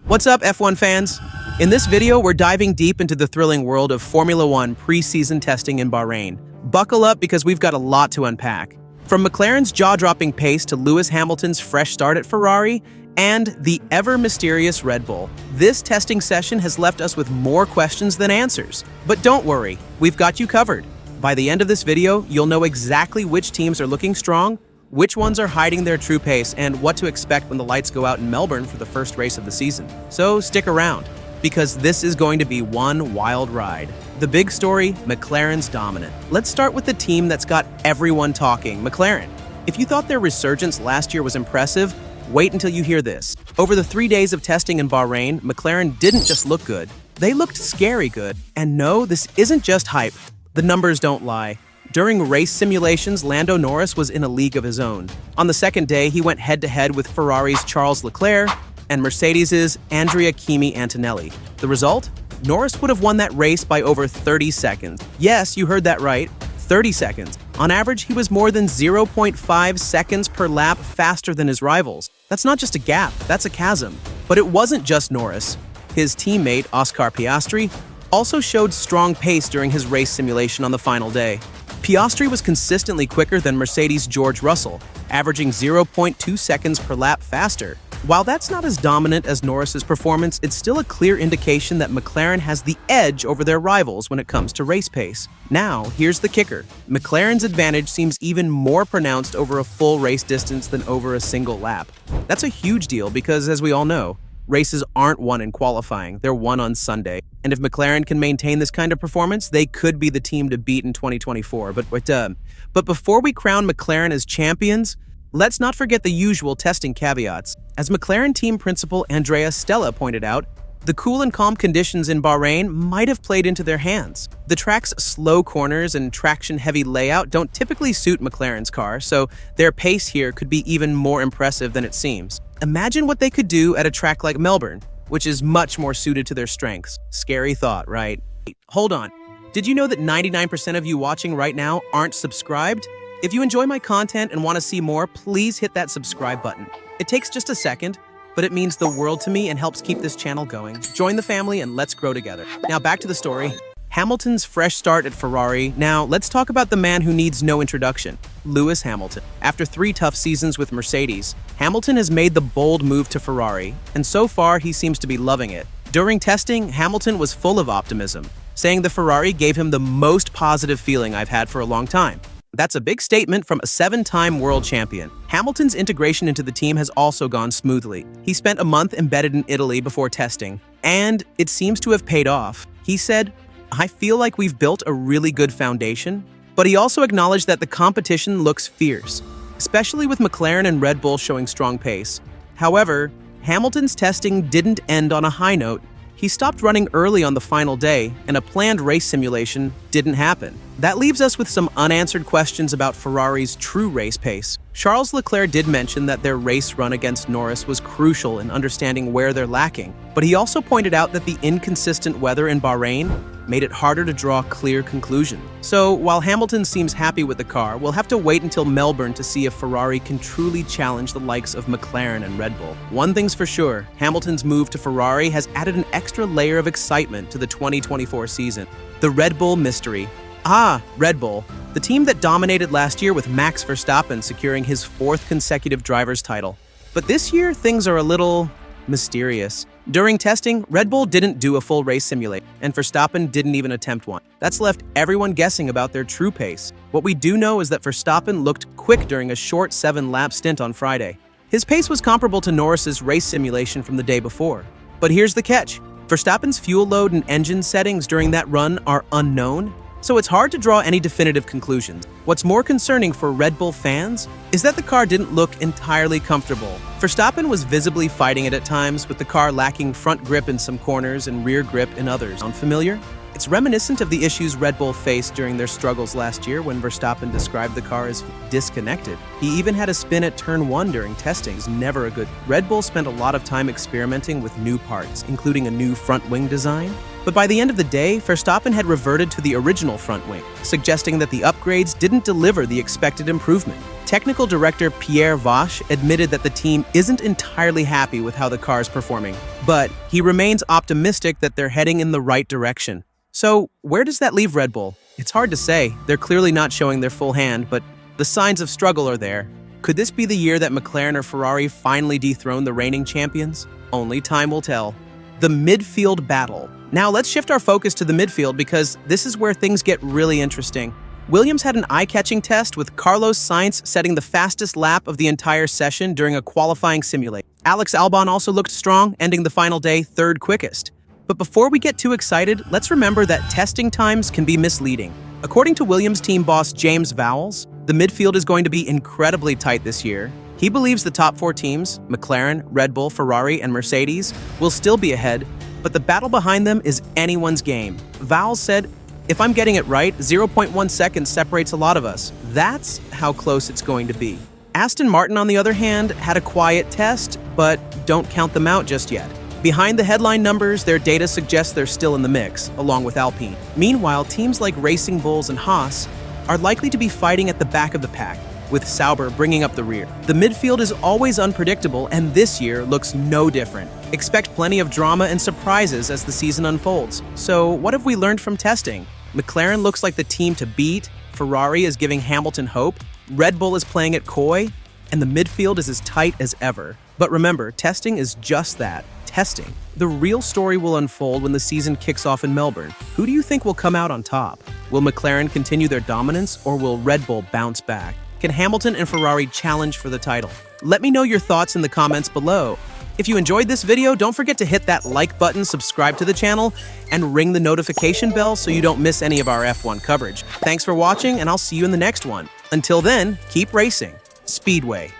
What's up, F1 fans? In this video, we're diving deep into the thrilling world of Formula One pre-season testing in Bahrain. Buckle up because we've got a lot to unpack. From McLaren's jaw-dropping pace to Lewis Hamilton's fresh start at Ferrari, and the ever-mysterious Red Bull, this testing session has left us with more questions than answers. But don't worry, we've got you covered. By the end of this video, you'll know exactly which teams are looking strong, which ones are hiding their true pace, and what to expect when the lights go out in Melbourne for the first race of the season. So stick around, because this is going to be one wild ride. The big story, McLaren's dominant. Let's start with the team that's got everyone talking, McLaren. If you thought their resurgence last year was impressive, wait until you hear this. Over the 3 days of testing in Bahrain, McLaren didn't just look good. They looked scary good. And no, this isn't just hype. The numbers don't lie. During race simulations, Lando Norris was in a league of his own. On the second day, he went head-to-head with Ferrari's Charles Leclerc and Mercedes' Andrea Kimi Antonelli. The result? Norris would have won that race by over 30 seconds. Yes, you heard that right, 30 seconds. On average, he was more than 0.5 seconds per lap faster than his rivals. That's not just a gap, that's a chasm. But it wasn't just Norris. His teammate, Oscar Piastri, also showed strong pace during his race simulation on the final day. Piastri was consistently quicker than Mercedes' George Russell, averaging 0.2 seconds per lap faster. While that's not as dominant as Norris's performance, it's still a clear indication that McLaren has the edge over their rivals when it comes to race pace. Now, here's the kicker. McLaren's advantage seems even more pronounced over a full race distance than over a single lap. That's a huge deal because, as we all know, races aren't won in qualifying, they're won on Sunday. And if McLaren can maintain this kind of performance, they could be the team to beat in 2024. But before we crown McLaren as champions, let's not forget the usual testing caveats. As McLaren team principal Andrea Stella pointed out, the cool and calm conditions in Bahrain might have played into their hands. The track's slow corners and traction-heavy layout don't typically suit McLaren's car, so their pace here could be even more impressive than it seems. Imagine what they could do at a track like Melbourne, which is much more suited to their strengths. Scary thought, right? Hold on. Did you know that 99% of you watching right now aren't subscribed? If you enjoy my content and want to see more, please hit that subscribe button. It takes just a second, but it means the world to me and helps keep this channel going. Join the family and let's grow together. Now back to the story. Hamilton's fresh start at Ferrari. Now let's talk about the man who needs no introduction, Lewis Hamilton. After 3 tough seasons with Mercedes, Hamilton has made the bold move to Ferrari, and so far he seems to be loving it. During testing, Hamilton was full of optimism, saying the Ferrari gave him the most positive feeling I've had for a long time. That's a big statement from a 7-time world champion. Hamilton's integration into the team has also gone smoothly. He spent a month embedded in Italy before testing, and it seems to have paid off. He said, "I feel like we've built a really good foundation," but he also acknowledged that the competition looks fierce, especially with McLaren and Red Bull showing strong pace. However, Hamilton's testing didn't end on a high note. He stopped running early on the final day, and a planned race simulation didn't happen. That leaves us with some unanswered questions about Ferrari's true race pace. Charles Leclerc did mention that their race run against Norris was crucial in understanding where they're lacking, but he also pointed out that the inconsistent weather in Bahrain made it harder to draw clear conclusions. So, while Hamilton seems happy with the car, we'll have to wait until Melbourne to see if Ferrari can truly challenge the likes of McLaren and Red Bull. One thing's for sure, Hamilton's move to Ferrari has added an extra layer of excitement to the 2024 season. The Red Bull mystery. Red Bull, the team that dominated last year with Max Verstappen securing his 4th consecutive driver's title. But this year, things are a little mysterious. During testing, Red Bull didn't do a full race simulation, and Verstappen didn't even attempt one. That's left everyone guessing about their true pace. What we do know is that Verstappen looked quick during a short 7-lap stint on Friday. His pace was comparable to Norris's race simulation from the day before. But here's the catch. Verstappen's fuel load and engine settings during that run are unknown, so it's hard to draw any definitive conclusions. What's more concerning for Red Bull fans is that the car didn't look entirely comfortable. Verstappen was visibly fighting it at times, with the car lacking front grip in some corners and rear grip in others. Sound familiar? It's reminiscent of the issues Red Bull faced during their struggles last year when Verstappen described the car as disconnected. He even had a spin at turn 1 during testing. It's never a good. Red Bull spent a lot of time experimenting with new parts, including a new front wing design. But by the end of the day, Verstappen had reverted to the original front wing, suggesting that the upgrades didn't deliver the expected improvement. Technical director Pierre Vache admitted that the team isn't entirely happy with how the car is performing, but he remains optimistic that they're heading in the right direction. So, where does that leave Red Bull? It's hard to say. They're clearly not showing their full hand, but the signs of struggle are there. Could this be the year that McLaren or Ferrari finally dethrone the reigning champions? Only time will tell. The midfield battle. Now let's shift our focus to the midfield because this is where things get really interesting. Williams had an eye-catching test with Carlos Sainz setting the fastest lap of the entire session during a qualifying simulation. Alex Albon also looked strong, ending the final day third quickest. But before we get too excited, let's remember that testing times can be misleading. According to Williams team boss James Vowles, the midfield is going to be incredibly tight this year. He believes the top 4 teams, McLaren, Red Bull, Ferrari, and Mercedes, will still be ahead, but the battle behind them is anyone's game. Vowles said, "If I'm getting it right, 0.1 seconds separates a lot of us. That's how close it's going to be." Aston Martin, on the other hand, had a quiet test, but don't count them out just yet. Behind the headline numbers, their data suggests they're still in the mix, along with Alpine. Meanwhile, teams like Racing Bulls and Haas are likely to be fighting at the back of the pack, with Sauber bringing up the rear. The midfield is always unpredictable, and this year looks no different. Expect plenty of drama and surprises as the season unfolds. So, what have we learned from testing? McLaren looks like the team to beat, Ferrari is giving Hamilton hope, Red Bull is playing it coy, and the midfield is as tight as ever. But remember, testing is just that, testing. The real story will unfold when the season kicks off in Melbourne. Who do you think will come out on top? Will McLaren continue their dominance, or will Red Bull bounce back? Can Hamilton and Ferrari challenge for the title? Let me know your thoughts in the comments below. If you enjoyed this video, don't forget to hit that like button, subscribe to the channel, and ring the notification bell so you don't miss any of our F1 coverage. Thanks for watching, and I'll see you in the next one. Until then, keep racing. Speedway.